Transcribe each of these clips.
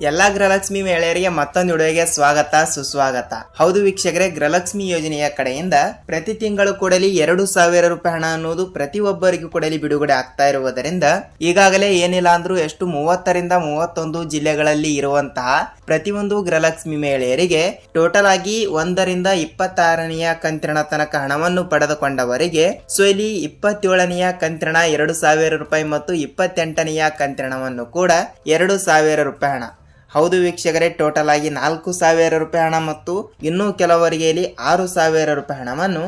ಎಲ್ಲಾ ಗೃಹಲಕ್ಷ್ಮಿ ಮಹಿಳೆಯರಿಗೆ ಮತ್ತೊಂದು ವಿಡಿಯೋಗೆ ಸ್ವಾಗತ ಸುಸ್ವಾಗತ. ಹೌದು ವೀಕ್ಷಕರೇ, ಗೃಹಲಕ್ಷ್ಮಿ ಯೋಜನೆಯ ಕಡೆಯಿಂದ ಪ್ರತಿ ತಿಂಗಳು ಕೂಡಲಿ 2,000 ರೂಪಾಯಿ ಹಣ ಅನ್ನೋದು ಪ್ರತಿಯೊಬ್ಬರಿಗೂ ಕೂಡಲಿ ಬಿಡುಗಡೆ ಆಗ್ತಾ ಇರುವುದರಿಂದ ಈಗಾಗಲೇ ಏನಿಲ್ಲ ಅಂದ್ರೂ ಎಷ್ಟು 30ರಿಂದ 31 ಜಿಲ್ಲೆಗಳಲ್ಲಿ ಇರುವಂತಹ ಪ್ರತಿಯೊಂದು ಗೃಹಲಕ್ಷ್ಮಿ ಮಹಿಳೆಯರಿಗೆ ಟೋಟಲ್ ಆಗಿ 1ರಿಂದ 26ನೆಯ ಕಂತಿನ ತನಕ ಹಣವನ್ನು ಪಡೆದುಕೊಂಡವರಿಗೆ ಸೊ ಇಲ್ಲಿ 27ನೆಯ ಕಂತಿನ 2,000 ರೂಪಾಯಿ ಮತ್ತು 28ನೆಯ ಕಂತಿನವನ್ನು ಕೂಡ 2,000 ರೂಪಾಯಿ ಹಣ. ಹೌದು ವೀಕ್ಷಕರೇ, ಟೋಟಲ್ ಆಗಿ 4,000 ರೂಪಾಯಿ ಹಣ ಮತ್ತು ಇನ್ನೂ ಕೆಲವರಿಗೆ ಇಲ್ಲಿ 6,000 ರೂಪಾಯಿ ಹಣವನ್ನು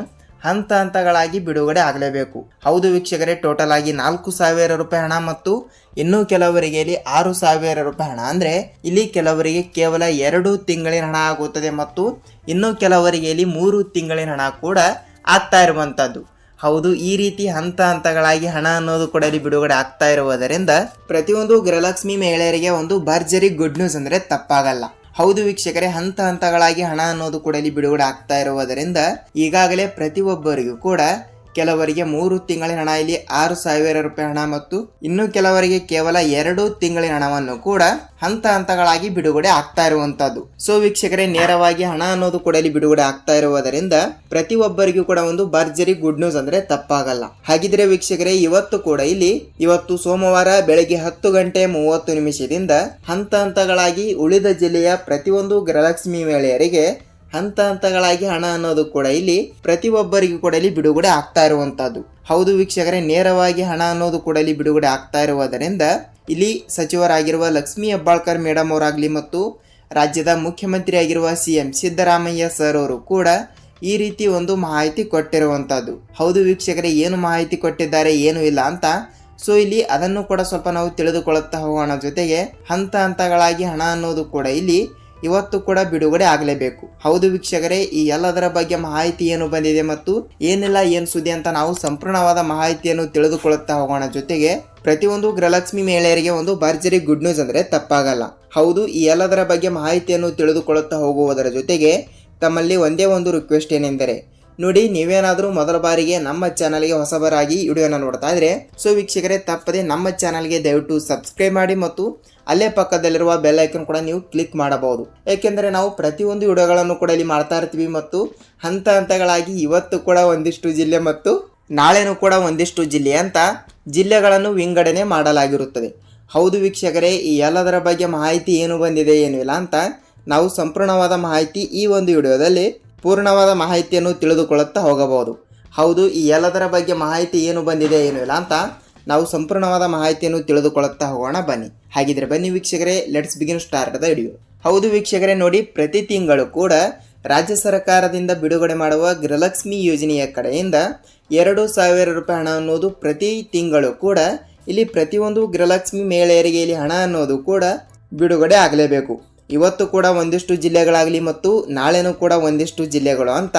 ಹಂತ ಹಂತಗಳಾಗಿ ಬಿಡುಗಡೆ ಆಗಲೇಬೇಕು. ಹೌದು ವೀಕ್ಷಕರೇ, ಟೋಟಲ್ ಆಗಿ 4,000 ರೂಪಾಯಿ ಹಣ ಮತ್ತು ಇನ್ನೂ ಕೆಲವರಿಗೆ ಇಲ್ಲಿ 6,000 ರೂಪಾಯಿ ಹಣ ಅಂದ್ರೆ ಇಲ್ಲಿ ಕೆಲವರಿಗೆ ಕೇವಲ 2 ತಿಂಗಳಿನ ಹಣ ಆಗುತ್ತದೆ ಮತ್ತು ಇನ್ನೂ ಕೆಲವರಿಗೆ ಇಲ್ಲಿ 3 ತಿಂಗಳಿನ ಹಣ ಕೂಡ ಆಗ್ತಾ ಇರುವಂತದ್ದು. ಹೌದು, ಈ ರೀತಿ ಹಂತ ಹಂತಗಳಾಗಿ ಹಣ ಅನ್ನೋದು ಕೂಡ ಇಲ್ಲಿ ಬಿಡುಗಡೆ ಆಗ್ತಾ ಇರುವುದರಿಂದ ಪ್ರತಿಯೊಂದು ಗೃಹಲಕ್ಷ್ಮಿ ಮಹಿಳೆಯರಿಗೆ ಒಂದು ಭರ್ಜರಿ ಗುಡ್ ನ್ಯೂಸ್ ಅಂದ್ರೆ ತಪ್ಪಾಗಲ್ಲ. ಹೌದು ವೀಕ್ಷಕರೇ, ಹಂತ ಹಂತಗಳಾಗಿ ಹಣ ಅನ್ನೋದು ಕೂಡ ಇಲ್ಲಿ ಬಿಡುಗಡೆ ಆಗ್ತಾ ಇರುವುದರಿಂದ ಈಗಾಗಲೇ ಪ್ರತಿಯೊಬ್ಬರಿಗೂ ಕೂಡ ಕೆಲವರಿಗೆ 3 ತಿಂಗಳಿನ ಹಣ ಇಲ್ಲಿ 6,000 ರೂಪಾಯಿ ಹಣ ಮತ್ತು ಇನ್ನು ಕೆಲವರಿಗೆ ಕೇವಲ 2 ತಿಂಗಳಿನ ಹಣವನ್ನು ಕೂಡ ಹಂತ ಹಂತಗಳಾಗಿ ಬಿಡುಗಡೆ ಆಗ್ತಾ ಇರುವಂತದ್ದು. ಸೊ ವೀಕ್ಷಕರೇ, ನೇರವಾಗಿ ಹಣ ಅನ್ನೋದು ಕೂಡ ಇಲ್ಲಿ ಬಿಡುಗಡೆ ಆಗ್ತಾ ಇರುವುದರಿಂದ ಪ್ರತಿಯೊಬ್ಬರಿಗೂ ಕೂಡ ಒಂದು ಭರ್ಜರಿ ಗುಡ್ ನ್ಯೂಸ್ ಅಂದ್ರೆ ತಪ್ಪಾಗಲ್ಲ. ಹಾಗಿದ್ರೆ ವೀಕ್ಷಕರೇ, ಇವತ್ತು ಸೋಮವಾರ ಬೆಳಗ್ಗೆ 10 ಗಂಟೆ 30 ನಿಮಿಷದಿಂದ ಹಂತ ಹಂತಗಳಾಗಿ ಉಳಿದ ಜಿಲ್ಲೆಯ ಪ್ರತಿಯೊಂದು ಗೃಹಲಕ್ಷ್ಮಿ ಮಹಿಳೆಯರಿಗೆ ಹಂತ ಹಂತಗಳಾಗಿ ಹಣ ಅನ್ನೋದು ಕೂಡ ಇಲ್ಲಿ ಪ್ರತಿಯೊಬ್ಬರಿಗೂ ಕೂಡ ಇಲ್ಲಿ ಬಿಡುಗಡೆ ಆಗ್ತಾ ಇರುವಂತದ್ದು. ಹೌದು ವೀಕ್ಷಕರೇ, ನೇರವಾಗಿ ಹಣ ಅನ್ನೋದು ಕೂಡ ಇಲ್ಲಿ ಬಿಡುಗಡೆ ಆಗ್ತಾ ಇರುವುದರಿಂದ ಇಲ್ಲಿ ಸಚಿವರಾಗಿರುವ ಲಕ್ಷ್ಮೀ ಹೆಬ್ಬಾಳ್ಕರ್ ಮೇಡಮ್ ಅವರಾಗ್ಲಿ ಮತ್ತು ರಾಜ್ಯದ ಮುಖ್ಯಮಂತ್ರಿ ಆಗಿರುವ CM ಸಿದ್ದರಾಮಯ್ಯ ಸರ್ ಅವರು ಕೂಡ ಈ ರೀತಿ ಒಂದು ಮಾಹಿತಿ ಕೊಟ್ಟಿರುವಂತದ್ದು. ಹೌದು ವೀಕ್ಷಕರೇ, ಏನು ಮಾಹಿತಿ ಕೊಟ್ಟಿದ್ದಾರೆ ಏನು ಇಲ್ಲ ಅಂತ ಸೊ ಇಲ್ಲಿ ಅದನ್ನು ಕೂಡ ಸ್ವಲ್ಪ ನಾವು ತಿಳಿದುಕೊಳ್ಳುತ್ತಾ ಹೋಗೋಣ. ಜೊತೆಗೆ ಹಂತ ಹಂತಗಳಾಗಿ ಹಣ ಅನ್ನೋದು ಕೂಡ ಇಲ್ಲಿ ಇವತ್ತು ಕೂಡ ಬಿಡುಗಡೆ ಆಗಲೇಬೇಕು. ಹೌದು ವೀಕ್ಷಕರೇ, ಈ ಎಲ್ಲದರ ಬಗ್ಗೆ ಮಾಹಿತಿ ಏನು ಬಂದಿದೆ ಮತ್ತು ಏನಿಲ್ಲ ಏನು ಸುದ್ದಿ ಅಂತ ನಾವು ಸಂಪೂರ್ಣವಾದ ಮಾಹಿತಿಯನ್ನು ತಿಳಿದುಕೊಳ್ಳುತ್ತಾ ಹೋಗೋಣ. ಜೊತೆಗೆ ಪ್ರತಿಯೊಂದು ಗೃಹಲಕ್ಷ್ಮಿ ಮಹಿಳೆಯರಿಗೆ ಒಂದು ಭರ್ಜರಿ ಗುಡ್ ನ್ಯೂಸ್ ಅಂದ್ರೆ ತಪ್ಪಾಗಲ್ಲ. ಹೌದು, ಈ ಎಲ್ಲದರ ಬಗ್ಗೆ ಮಾಹಿತಿಯನ್ನು ತಿಳಿದುಕೊಳ್ಳುತ್ತಾ ಹೋಗುವುದರ ಜೊತೆಗೆ ತಮ್ಮಲ್ಲಿ ಒಂದೇ ಒಂದು ರಿಕ್ವೆಸ್ಟ್ ಏನೆಂದರೆ ನೋಡಿ, ನೀವೇನಾದರೂ ಮೊದಲ ಬಾರಿಗೆ ನಮ್ಮ ಚಾನಲ್ಗೆ ಹೊಸಬರಾಗಿ ವಿಡಿಯೋನ ನೋಡ್ತಾ ಇದ್ರೆ ಸೊ ವೀಕ್ಷಕರೇ, ತಪ್ಪದೆ ನಮ್ಮ ಚಾನಲ್ಗೆ ದಯವಿಟ್ಟು ಸಬ್ಸ್ಕ್ರೈಬ್ ಮಾಡಿ ಮತ್ತು ಅಲ್ಲೇ ಪಕ್ಕದಲ್ಲಿರುವ ಬೆಲ್ ಐಕನ್ ಕೂಡ ನೀವು ಕ್ಲಿಕ್ ಮಾಡಬಹುದು. ಏಕೆಂದರೆ ನಾವು ಪ್ರತಿಯೊಂದು ವಿಡಿಯೋಗಳನ್ನು ಕೂಡ ಇಲ್ಲಿ ಮಾಡ್ತಾ ಇರ್ತೀವಿ ಮತ್ತು ಹಂತ ಹಂತಗಳಾಗಿ ಇವತ್ತು ಕೂಡ ಒಂದಿಷ್ಟು ಜಿಲ್ಲೆ ಮತ್ತು ನಾಳೆನೂ ಕೂಡ ಒಂದಿಷ್ಟು ಜಿಲ್ಲೆ ಅಂತ ಜಿಲ್ಲೆಗಳನ್ನು ವಿಂಗಡಣೆ ಮಾಡಲಾಗಿರುತ್ತದೆ. ಹೌದು ವೀಕ್ಷಕರೇ, ಈ ಎಲ್ಲದರ ಬಗ್ಗೆ ಮಾಹಿತಿ ಏನು ಬಂದಿದೆ ಏನು ಇಲ್ಲ ಅಂತ ನಾವು ಸಂಪೂರ್ಣವಾದ ಮಾಹಿತಿ ಈ ಒಂದು ವಿಡಿಯೋದಲ್ಲಿ ಪೂರ್ಣವಾದ ಮಾಹಿತಿಯನ್ನು ತಿಳಿದುಕೊಳ್ಳುತ್ತಾ ಹೋಗಬಹುದು. ಹೌದು, ಈ ಎಲ್ಲದರ ಬಗ್ಗೆ ಮಾಹಿತಿ ಏನು ಬಂದಿದೆ ಏನು ಇಲ್ಲ ಅಂತ ನಾವು ಸಂಪೂರ್ಣವಾದ ಮಾಹಿತಿಯನ್ನು ತಿಳಿದುಕೊಳ್ಳುತ್ತಾ ಹೋಗೋಣ ಬನ್ನಿ. ಹಾಗಿದ್ರೆ ಬನ್ನಿ ವೀಕ್ಷಕರೇ, let's begin start the video. ಹೌದು ವೀಕ್ಷಕರೇ, ನೋಡಿ, ಪ್ರತಿ ತಿಂಗಳು ಕೂಡ ರಾಜ್ಯ ಸರ್ಕಾರದಿಂದ ಬಿಡುಗಡೆ ಮಾಡುವ ಗೃಹಲಕ್ಷ್ಮಿ ಯೋಜನೆಯ ಕಡೆಯಿಂದ 2,000 ರೂಪಾಯಿ ಹಣ ಅನ್ನೋದು ಪ್ರತಿ ತಿಂಗಳು ಕೂಡ ಇಲ್ಲಿ ಪ್ರತಿಯೊಂದು ಗೃಹಲಕ್ಷ್ಮಿ ಮಹಿಳೆಯರಿಗೆ ಇಲ್ಲಿ ಹಣ ಅನ್ನೋದು ಕೂಡ ಬಿಡುಗಡೆ ಆಗಲೇಬೇಕು. ಇವತ್ತು ಕೂಡ ಒಂದಿಷ್ಟು ಜಿಲ್ಲೆಗಳಾಗಲಿ ಮತ್ತು ನಾಳೆನೂ ಕೂಡ ಒಂದಿಷ್ಟು ಜಿಲ್ಲೆಗಳು ಅಂತ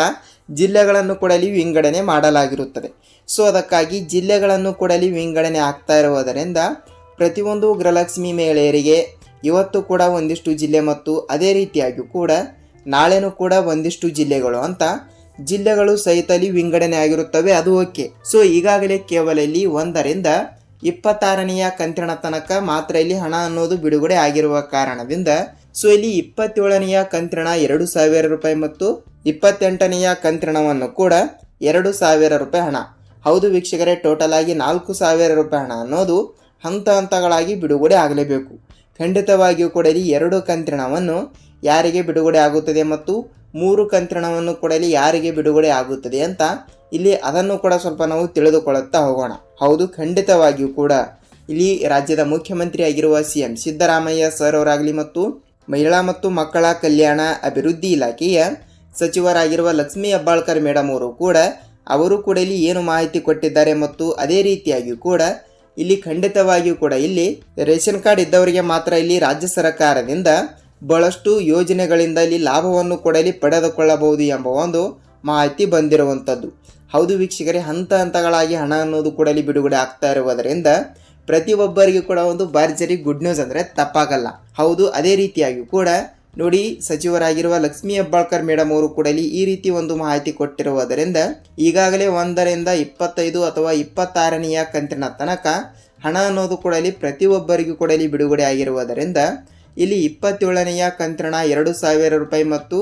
ಜಿಲ್ಲೆಗಳನ್ನು ಕೂಡ ಇಲ್ಲಿ ವಿಂಗಡಣೆ ಮಾಡಲಾಗಿರುತ್ತದೆ. ಸೊ ಅದಕ್ಕಾಗಿ ಜಿಲ್ಲೆಗಳನ್ನು ಕೂಡ ಇಲ್ಲಿ ವಿಂಗಡಣೆ ಆಗ್ತಾ ಇರುವುದರಿಂದ ಪ್ರತಿಯೊಂದು ಗೃಹಲಕ್ಷ್ಮಿ ಮಹಿಳೆಯರಿಗೆ ಇವತ್ತು ಕೂಡ ಒಂದಿಷ್ಟು ಜಿಲ್ಲೆ ಮತ್ತು ಅದೇ ರೀತಿಯಾಗಿ ಕೂಡ ನಾಳೆನೂ ಕೂಡ ಒಂದಿಷ್ಟು ಜಿಲ್ಲೆಗಳು ಅಂತ ಜಿಲ್ಲೆಗಳು ಸಹಿತ ಇಲ್ಲಿ ವಿಂಗಡಣೆ ಆಗಿರುತ್ತವೆ. ಅದು ಓಕೆ. ಸೊ ಈಗಾಗಲೇ ಕೇವಲ ಇಲ್ಲಿ 1ರಿಂದ 26ನೆಯ ಕಂತಿನ ತನಕ ಮಾತ್ರ ಇಲ್ಲಿ ಹಣ ಅನ್ನೋದು ಬಿಡುಗಡೆ ಆಗಿರುವ ಕಾರಣದಿಂದ ಸೊ ಇಲ್ಲಿ 27ನೆಯ ಕಂತಿನ 2,000 ರೂಪಾಯಿ ಮತ್ತು 28ನೆಯ ಕಂತಿನವನ್ನು ಕೂಡ 2,000 ರೂಪಾಯಿ ಹಣ. ಹೌದು ವೀಕ್ಷಕರೇ, ಟೋಟಲ್ ಆಗಿ 4,000 ರೂಪಾಯಿ ಹಣ ಅನ್ನೋದು ಹಂತ ಹಂತಗಳಾಗಿ ಬಿಡುಗಡೆ ಆಗಲೇಬೇಕು. ಖಂಡಿತವಾಗಿಯೂ ಕೂಡ ಇಲ್ಲಿ 2 ಕಂತಿನವನ್ನು ಯಾರಿಗೆ ಬಿಡುಗಡೆ ಆಗುತ್ತದೆ ಮತ್ತು 3 ಕಂತಿನವನ್ನು ಕೂಡ ಇಲ್ಲಿ ಯಾರಿಗೆ ಬಿಡುಗಡೆ ಆಗುತ್ತದೆ ಅಂತ ಇಲ್ಲಿ ಅದನ್ನು ಕೂಡ ಸ್ವಲ್ಪ ನಾವು ತಿಳಿದುಕೊಳ್ಳುತ್ತಾ ಹೋಗೋಣ. ಹೌದು, ಖಂಡಿತವಾಗಿಯೂ ಕೂಡ ಇಲ್ಲಿ ರಾಜ್ಯದ ಮುಖ್ಯಮಂತ್ರಿ ಆಗಿರುವ CM ಸಿದ್ದರಾಮಯ್ಯ ಸರ್ ಅವರಾಗಲಿ ಮತ್ತು ಮಹಿಳಾ ಮತ್ತು ಮಕ್ಕಳ ಕಲ್ಯಾಣ ಅಭಿವೃದ್ಧಿ ಇಲಾಖೆಯ ಸಚಿವರಾಗಿರುವ ಲಕ್ಷ್ಮೀ ಹೆಬ್ಬಾಳ್ಕರ್ ಮೇಡಮ್ ಅವರು ಕೂಡ ಇಲ್ಲಿ ಏನು ಮಾಹಿತಿ ಕೊಟ್ಟಿದ್ದಾರೆ ಮತ್ತು ಅದೇ ರೀತಿಯಾಗಿ ಕೂಡ ಇಲ್ಲಿ ಖಂಡಿತವಾಗಿಯೂ ಕೂಡ ಇಲ್ಲಿ ರೇಷನ್ ಕಾರ್ಡ್ ಇದ್ದವರಿಗೆ ಮಾತ್ರ ಇಲ್ಲಿ ರಾಜ್ಯ ಸರ್ಕಾರದಿಂದ ಬಹಳಷ್ಟು ಯೋಜನೆಗಳಿಂದ ಇಲ್ಲಿ ಲಾಭವನ್ನು ಕೂಡ ಇಲ್ಲಿ ಪಡೆದುಕೊಳ್ಳಬಹುದು ಎಂಬ ಒಂದು ಮಾಹಿತಿ ಬಂದಿರುವಂಥದ್ದು. ಹೌದು ವೀಕ್ಷಕರೇ, ಹಂತ ಹಂತಗಳಾಗಿ ಹಣ ಅನ್ನೋದು ಕೂಡ ಇಲ್ಲಿ ಬಿಡುಗಡೆ ಆಗ್ತಾ ಇರುವುದರಿಂದ ಪ್ರತಿಯೊಬ್ಬರಿಗೂ ಕೂಡ ಒಂದು ಭರ್ಜರಿ ಗುಡ್ ನ್ಯೂಸ್ ಅಂದರೆ ತಪ್ಪಾಗಲ್ಲ. ಹೌದು, ಅದೇ ರೀತಿಯಾಗಿ ಕೂಡ ನೋಡಿ, ಸಚಿವರಾಗಿರುವ ಲಕ್ಷ್ಮೀ ಹೆಬ್ಬಾಳ್ಕರ್ ಮೇಡಮ್ ಅವರು ಕೂಡ ಇಲ್ಲಿ ಈ ರೀತಿ ಒಂದು ಮಾಹಿತಿ ಕೊಟ್ಟಿರುವುದರಿಂದ ಈಗಾಗಲೇ 1ರಿಂದ 25 ಅಥವಾ 26ನೆಯ ಕಂತಿನ ತನಕ ಹಣ ಅನ್ನೋದು ಕೂಡ ಇಲ್ಲಿ ಪ್ರತಿಯೊಬ್ಬರಿಗೂ ಕೂಡ ಇಲ್ಲಿ ಬಿಡುಗಡೆ ಆಗಿರುವುದರಿಂದ ಇಲ್ಲಿ 27ನೆಯ ಕಂತಿನ 2,000 ರೂಪಾಯಿ ಮತ್ತು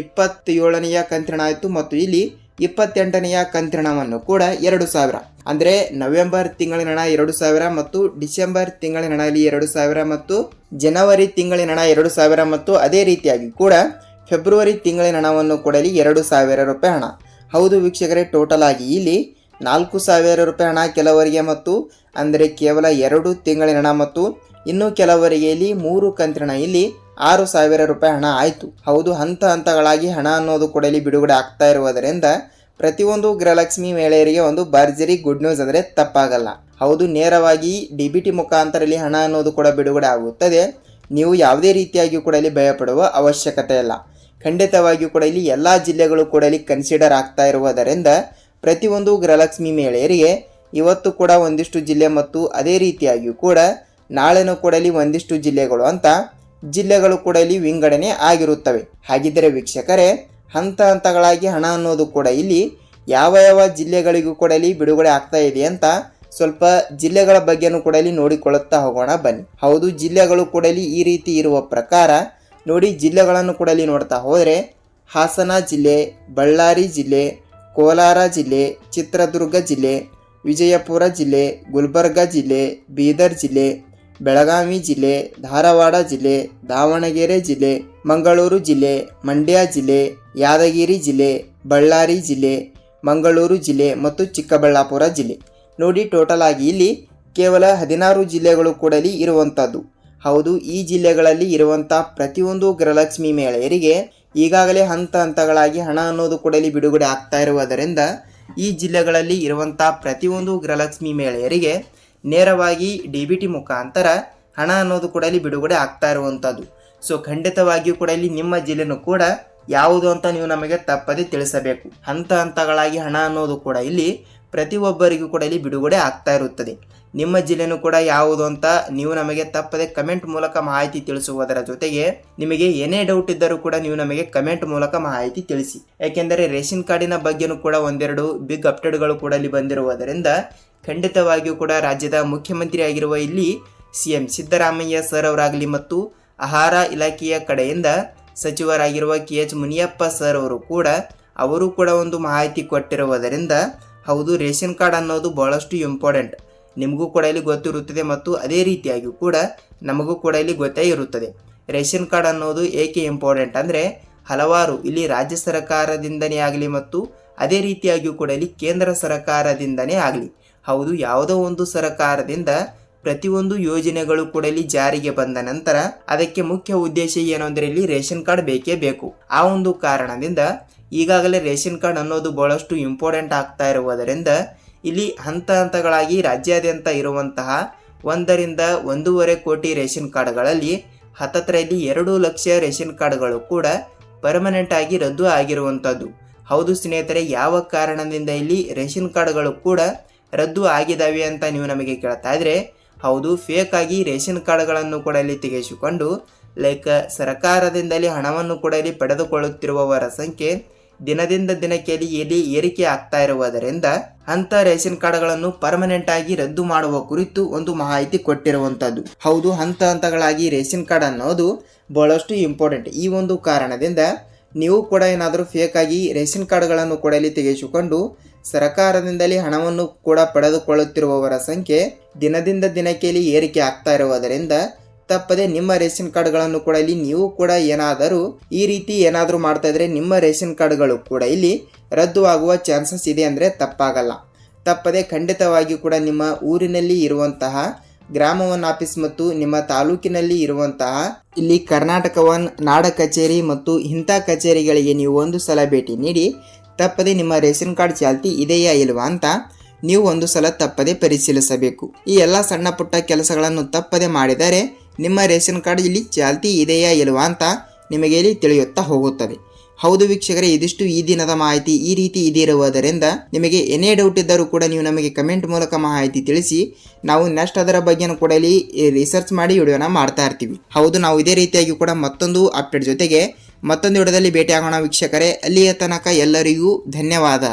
27ನೆಯ ಕಂತಿನ ಆಯಿತು ಮತ್ತು ಇಲ್ಲಿ 28ನೆಯ ಕಂತಿನವನ್ನು ಕೂಡ 2,000 ಅಂದರೆ ನವೆಂಬರ್ ತಿಂಗಳಿನ ಹಣ 2,000 ಮತ್ತು ಡಿಸೆಂಬರ್ ತಿಂಗಳಿನ ಹಣ ಇಲ್ಲಿ 2,000 ಮತ್ತು ಜನವರಿ ತಿಂಗಳಿನ ಹಣ 2,000 ಮತ್ತು ಅದೇ ರೀತಿಯಾಗಿ ಕೂಡ ಫೆಬ್ರವರಿ ತಿಂಗಳಿನ ಹಣವನ್ನು ಕೂಡ ಇಲ್ಲಿ 2,000 ರೂಪಾಯಿ ಹಣ. ಹೌದು ವೀಕ್ಷಕರೇ, ಟೋಟಲ್ ಆಗಿ ಇಲ್ಲಿ 4,000 ರೂಪಾಯಿ ಹಣ ಕೆಲವರಿಗೆ ಮತ್ತು ಅಂದರೆ ಕೇವಲ 2 ತಿಂಗಳಿನ ಹಣ ಮತ್ತು ಇನ್ನು ಕೆಲವರಿಗೆ ಇಲ್ಲಿ 3 ಕಂತಿನ ಇಲ್ಲಿ 6,000 ರೂಪಾಯಿ ಹಣ ಆಯಿತು. ಹೌದು, ಹಂತ ಹಂತಗಳಾಗಿ ಹಣ ಅನ್ನೋದು ಕೂಡ ಇಲ್ಲಿ ಬಿಡುಗಡೆ ಆಗ್ತಾ ಇರುವುದರಿಂದ ಪ್ರತಿಯೊಂದು ಗೃಹಲಕ್ಷ್ಮಿ ಮಹಿಳೆಯರಿಗೆ ಒಂದು ಭರ್ಜರಿ ಗುಡ್ ನ್ಯೂಸ್ ಅಂದರೆ ತಪ್ಪಾಗಲ್ಲ. ಹೌದು, ನೇರವಾಗಿ DBT ಮುಖಾಂತರ ಇಲ್ಲಿ ಹಣ ಅನ್ನೋದು ಕೂಡ ಬಿಡುಗಡೆ ಆಗುತ್ತದೆ. ನೀವು ಯಾವುದೇ ರೀತಿಯಾಗಿ ಕೂಡ ಇಲ್ಲಿ ಭಯಪಡುವ ಅವಶ್ಯಕತೆ ಇಲ್ಲ. ಖಂಡಿತವಾಗಿಯೂ ಕೂಡ ಇಲ್ಲಿ ಎಲ್ಲ ಜಿಲ್ಲೆಗಳು ಕೂಡ ಇಲ್ಲಿ ಕನ್ಸಿಡರ್ ಆಗ್ತಾ ಇರುವುದರಿಂದ ಪ್ರತಿಯೊಂದು ಗೃಹಲಕ್ಷ್ಮಿ ಮಹಿಳೆಯರಿಗೆ ಇವತ್ತು ಕೂಡ ಒಂದಿಷ್ಟು ಜಿಲ್ಲೆ ಮತ್ತು ಅದೇ ರೀತಿಯಾಗಿಯೂ ಕೂಡ ನಾಳೆನೂ ಕೂಡ ಇಲ್ಲಿ ಒಂದಿಷ್ಟು ಜಿಲ್ಲೆಗಳು ಅಂತ ಜಿಲ್ಲೆಗಳು ಕೂಡ ಇಲ್ಲಿ ವಿಂಗಡಣೆ ಆಗಿರುತ್ತವೆ. ಹಾಗಿದ್ದರೆ ವೀಕ್ಷಕರೇ, ಹಂತ ಹಂತಗಳಾಗಿ ಹಣ ಅನ್ನೋದು ಕೂಡ ಇಲ್ಲಿ ಯಾವ ಯಾವ ಜಿಲ್ಲೆಗಳಿಗೂ ಕೂಡ ಇಲ್ಲಿ ಬಿಡುಗಡೆ ಆಗ್ತಾ ಇದೆ ಅಂತ ಸ್ವಲ್ಪ ಜಿಲ್ಲೆಗಳ ಬಗ್ಗೆನೂ ಕೂಡ ಇಲ್ಲಿ ನೋಡಿಕೊಳ್ಳುತ್ತಾ ಹೋಗೋಣ ಬನ್ನಿ. ಹೌದು, ಜಿಲ್ಲೆಗಳು ಕೂಡ ಇಲ್ಲಿ ಈ ರೀತಿ ಇರುವ ಪ್ರಕಾರ ನೋಡಿ, ಜಿಲ್ಲೆಗಳನ್ನು ಕೂಡ ಇಲ್ಲಿ ನೋಡ್ತಾ ಹೋದರೆ ಹಾಸನ ಜಿಲ್ಲೆ, ಬಳ್ಳಾರಿ ಜಿಲ್ಲೆ, ಕೋಲಾರ ಜಿಲ್ಲೆ, ಚಿತ್ರದುರ್ಗ ಜಿಲ್ಲೆ, ವಿಜಯಪುರ ಜಿಲ್ಲೆ, ಗುಲ್ಬರ್ಗ ಜಿಲ್ಲೆ, ಬೀದರ್ ಜಿಲ್ಲೆ, ಬೆಳಗಾವಿ ಜಿಲ್ಲೆ, ಧಾರವಾಡ ಜಿಲ್ಲೆ, ದಾವಣಗೆರೆ ಜಿಲ್ಲೆ, ಮಂಗಳೂರು ಜಿಲ್ಲೆ, ಮಂಡ್ಯ ಜಿಲ್ಲೆ, ಯಾದಗಿರಿ ಜಿಲ್ಲೆ, ಬಳ್ಳಾರಿ ಜಿಲ್ಲೆ, ಮಂಗಳೂರು ಜಿಲ್ಲೆ ಮತ್ತು ಚಿಕ್ಕಬಳ್ಳಾಪುರ ಜಿಲ್ಲೆ. ನೋಡಿ, ಟೋಟಲ್ ಆಗಿ ಇಲ್ಲಿ ಕೇವಲ 16 ಜಿಲ್ಲೆಗಳು ಕೂಡ ಇಲ್ಲಿ ಇರುವಂಥದ್ದು. ಹೌದು, ಈ ಜಿಲ್ಲೆಗಳಲ್ಲಿ ಇರುವಂಥ ಪ್ರತಿಯೊಂದು ಗೃಹಲಕ್ಷ್ಮಿ ಮಹಿಳೆಯರಿಗೆ ಈಗಾಗಲೇ ಹಂತ ಹಂತಗಳಾಗಿ ಹಣ ಅನ್ನೋದು ಕೂಡ ಇಲ್ಲಿ ಬಿಡುಗಡೆ ಆಗ್ತಾ ಇರುವುದರಿಂದ ಈ ಜಿಲ್ಲೆಗಳಲ್ಲಿ ಇರುವಂಥ ಪ್ರತಿಯೊಂದು ಗೃಹಲಕ್ಷ್ಮಿ ಮಹಿಳೆಯರಿಗೆ ನೇರವಾಗಿ DBT ಮುಖಾಂತರ ಹಣ ಅನ್ನೋದು ಕೂಡ ಇಲ್ಲಿ ಬಿಡುಗಡೆ ಆಗ್ತಾ ಇರುವಂಥದ್ದು. ಸೊ ಖಂಡಿತವಾಗಿಯೂ ಕೂಡ ಇಲ್ಲಿ ನಿಮ್ಮ ಜಿಲ್ಲೆನೂ ಕೂಡ ಯಾವುದು ಅಂತ ನೀವು ನಮಗೆ ತಪ್ಪದೆ ತಿಳಿಸಬೇಕು. ಹಂತ ಹಂತಗಳಾಗಿ ಹಣ ಅನ್ನೋದು ಕೂಡ ಇಲ್ಲಿ ಪ್ರತಿಯೊಬ್ಬರಿಗೂ ಕೂಡ ಇಲ್ಲಿ ಬಿಡುಗಡೆ ಆಗ್ತಾ ಇರುತ್ತದೆ. ನಿಮ್ಮ ಜಿಲ್ಲೆನೂ ಕೂಡ ಯಾವುದು ಅಂತ ನೀವು ನಮಗೆ ತಪ್ಪದೆ ಕಮೆಂಟ್ ಮೂಲಕ ಮಾಹಿತಿ ತಿಳಿಸುವುದರ ಜೊತೆಗೆ ನಿಮಗೆ ಏನೇ ಡೌಟ್ ಇದ್ದರೂ ಕೂಡ ನೀವು ನಮಗೆ ಕಮೆಂಟ್ ಮೂಲಕ ಮಾಹಿತಿ ತಿಳಿಸಿ. ಯಾಕೆಂದರೆ ರೇಷನ್ ಕಾರ್ಡಿನ ಬಗ್ಗೆನೂ ಕೂಡ ಒಂದೆರಡು ಬಿಗ್ ಅಪ್ಡೇಟ್ಗಳು ಕೂಡ ಇಲ್ಲಿ ಬಂದಿರುವುದರಿಂದ ಖಂಡಿತವಾಗಿಯೂ ಕೂಡ ರಾಜ್ಯದ ಮುಖ್ಯಮಂತ್ರಿ ಆಗಿರುವ ಇಲ್ಲಿ CM ಸಿದ್ದರಾಮಯ್ಯ ಸರ್ ಅವರಾಗಲಿ ಮತ್ತು ಆಹಾರ ಇಲಾಖೆಯ ಕಡೆಯಿಂದ ಸಚಿವರಾಗಿರುವ KH ಮುನಿಯಪ್ಪ ಸರ್ ಅವರು ಕೂಡ ಒಂದು ಮಾಹಿತಿ ಕೊಟ್ಟಿರುವುದರಿಂದ ಹೌದು, ರೇಷನ್ ಕಾರ್ಡ್ ಅನ್ನೋದು ಬಹಳಷ್ಟು ಇಂಪಾರ್ಟೆಂಟ್. ನಿಮಗೂ ಕೂಡ ಇಲ್ಲಿ ಗೊತ್ತಿರುತ್ತದೆ ಮತ್ತು ಅದೇ ರೀತಿಯಾಗಿಯೂ ಕೂಡ ನಮಗೂ ಕೂಡ ಇಲ್ಲಿ ಗೊತ್ತೇ ಇರುತ್ತದೆ. ರೇಷನ್ ಕಾರ್ಡ್ ಅನ್ನೋದು ಏಕೆ ಇಂಪಾರ್ಟೆಂಟ್ ಅಂದರೆ ಹಲವಾರು ಇಲ್ಲಿ ರಾಜ್ಯ ಸರ್ಕಾರದಿಂದನೇ ಆಗಲಿ ಮತ್ತು ಅದೇ ರೀತಿಯಾಗಿಯೂ ಕೂಡ ಇಲ್ಲಿ ಕೇಂದ್ರ ಸರ್ಕಾರದಿಂದನೇ ಆಗಲಿ, ಹೌದು, ಯಾವುದೋ ಒಂದು ಸರ್ಕಾರದಿಂದ ಪ್ರತಿಯೊಂದು ಯೋಜನೆಗಳು ಕೂಡ ಇಲ್ಲಿ ಜಾರಿಗೆ ಬಂದ ನಂತರ ಅದಕ್ಕೆ ಮುಖ್ಯ ಉದ್ದೇಶ ಏನು ಅಂದರೆ ಇಲ್ಲಿ ರೇಷನ್ ಕಾರ್ಡ್ ಬೇಕೇ ಬೇಕು. ಆ ಒಂದು ಕಾರಣದಿಂದ ಈಗಾಗಲೇ ರೇಷನ್ ಕಾರ್ಡ್ ಅನ್ನೋದು ಬಹಳಷ್ಟು ಇಂಪಾರ್ಟೆಂಟ್ ಆಗ್ತಾ ಇರುವುದರಿಂದ ಇಲ್ಲಿ ಹಂತ ಹಂತಗಳಾಗಿ ರಾಜ್ಯಾದ್ಯಂತ ಇರುವಂತಹ 1 ರಿಂದ 1.5 ಕೋಟಿ ರೇಷನ್ ಕಾರ್ಡ್ಗಳಲ್ಲಿ ಹತ್ತತ್ರ ಇಲ್ಲಿ 2 ಲಕ್ಷ ರೇಷನ್ ಕಾರ್ಡ್ಗಳು ಕೂಡ ಪರ್ಮನೆಂಟ್ ಆಗಿ ರದ್ದು ಆಗಿರುವಂಥದ್ದು. ಹೌದು ಸ್ನೇಹಿತರೆ, ಯಾವ ಕಾರಣದಿಂದ ಇಲ್ಲಿ ರೇಷನ್ ಕಾರ್ಡ್ಗಳು ಕೂಡ ರದ್ದು ಆಗಿದ್ದಾವೆ ಅಂತ ನೀವು ನಮಗೆ ಕೇಳ್ತಾ ಇದ್ರೆ, ಹೌದು, ಫೇಕ್ ಆಗಿ ರೇಷನ್ ಕಾರ್ಡ್ಗಳನ್ನು ಕೂಡ ಇಲ್ಲಿ ತೆಗೆಸಿಕೊಂಡು ಸರ್ಕಾರದಿಂದಲೇ ಹಣವನ್ನು ಕೂಡ ಇಲ್ಲಿ ಪಡೆದುಕೊಳ್ಳುತ್ತಿರುವವರ ಸಂಖ್ಯೆ ದಿನದಿಂದ ದಿನಕ್ಕೆ ಇಲ್ಲಿ ಏರಿಕೆ ಆಗ್ತಾ ಇರುವುದರಿಂದ ಅಂತ ರೇಷನ್ ಕಾರ್ಡ್ಗಳನ್ನು ಪರ್ಮನೆಂಟ್ ಆಗಿ ರದ್ದು ಮಾಡುವ ಕುರಿತು ಒಂದು ಮಾಹಿತಿ ಕೊಟ್ಟಿರುವಂತದ್ದು. ಹೌದು, ಹಂತ ಹಂತಗಳಾಗಿ ರೇಷನ್ ಕಾರ್ಡ್ ಅನ್ನೋದು ಬಹಳಷ್ಟು ಇಂಪಾರ್ಟೆಂಟ್. ಈ ಒಂದು ಕಾರಣದಿಂದ ನೀವು ಕೂಡ ಏನಾದರೂ ಫೇಕ್ ಆಗಿ ರೇಷನ್ ಕಾರ್ಡ್ಗಳನ್ನು ಕೂಡ ಇಲ್ಲಿ ತೆಗೆಸಿಕೊಂಡು ಸರ್ಕಾರದಿಂದಲೇ ಹಣವನ್ನು ಕೂಡ ಪಡೆದುಕೊಳ್ಳುತ್ತಿರುವವರ ಸಂಖ್ಯೆ ದಿನದಿಂದ ದಿನಕ್ಕೆ ಇಲ್ಲಿ ಏರಿಕೆ ಆಗ್ತಾ ಇರುವುದರಿಂದ ತಪ್ಪದೆ ನಿಮ್ಮ ರೇಷನ್ ಕಾರ್ಡ್ಗಳನ್ನು ಕೂಡ ಇಲ್ಲಿ ನೀವು ಕೂಡ ಏನಾದರೂ ಈ ರೀತಿ ಏನಾದರೂ ಮಾಡ್ತಾ ಇದ್ರೆ ನಿಮ್ಮ ರೇಷನ್ ಕಾರ್ಡ್ಗಳು ಕೂಡ ಇಲ್ಲಿ ರದ್ದು ಆಗುವ ಚಾನ್ಸಸ್ ಇದೆ ಅಂದರೆ ತಪ್ಪಾಗಲ್ಲ. ತಪ್ಪದೆ ಖಂಡಿತವಾಗಿ ಕೂಡ ನಿಮ್ಮ ಊರಿನಲ್ಲಿ ಇರುವಂತಹ ಗ್ರಾಮ ಒನ್ ಆಫೀಸ್ ಮತ್ತು ನಿಮ್ಮ ತಾಲೂಕಿನಲ್ಲಿ ಇರುವಂತಹ ಇಲ್ಲಿ ಕರ್ನಾಟಕ ಒನ್, ನಾಡ ಕಚೇರಿ ಮತ್ತು ಇಂಥ ಕಚೇರಿಗಳಿಗೆ ನೀವು ಒಂದು ಸಲ ಭೇಟಿ ನೀಡಿ ತಪ್ಪದೆ ನಿಮ್ಮ ರೇಷನ್ ಕಾರ್ಡ್ ಚಾಲ್ತಿ ಇದೆಯಾ ಇಲ್ವಾ ಅಂತ ನೀವು ಒಂದು ಸಲ ತಪ್ಪದೆ ಪರಿಶೀಲಿಸಬೇಕು. ಈ ಎಲ್ಲ ಸಣ್ಣ ಪುಟ್ಟ ಕೆಲಸಗಳನ್ನು ತಪ್ಪದೆ ಮಾಡಿದರೆ ನಿಮ್ಮ ರೇಷನ್ ಕಾರ್ಡ್ ಇಲ್ಲಿ ಚಾಲ್ತಿ ಇದೆಯಾ ಇಲ್ವಾ ಅಂತ ನಿಮಗೆ ಇಲ್ಲಿ ತಿಳಿಯುತ್ತಾ ಹೋಗುತ್ತದೆ. ಹೌದು ವೀಕ್ಷಕರೇ, ಇದಿಷ್ಟು ಈ ದಿನದ ಮಾಹಿತಿ. ಈ ರೀತಿ ಇದಿರುವುದರಿಂದ ನಿಮಗೆ ಏನೇ ಡೌಟ್ ಇದ್ದರೂ ಕೂಡ ನೀವು ನಮಗೆ ಕಮೆಂಟ್ ಮೂಲಕ ಮಾಹಿತಿ ತಿಳಿಸಿ. ನಾವು ನೆಕ್ಸ್ಟ್ ಅದರ ಬಗ್ಗೆನೂ ಕೂಡ ಇಲ್ಲಿ ರಿಸರ್ಚ್ ಮಾಡಿ ವಿಡಿಯೋನ ಮಾಡ್ತಾ ಇರ್ತೀವಿ. ಹೌದು, ನಾವು ಇದೇ ರೀತಿಯಾಗಿ ಕೂಡ ಮತ್ತೊಂದು ಅಪ್ಡೇಟ್ ಜೊತೆಗೆ ಮತ್ತೊಂದು ವಿಡಿಯೋದಲ್ಲಿ ಭೇಟಿಯಾಗೋಣ ವೀಕ್ಷಕರೇ. ಅಲ್ಲಿಯ ತನಕ ಎಲ್ಲರಿಗೂ ಧನ್ಯವಾದ.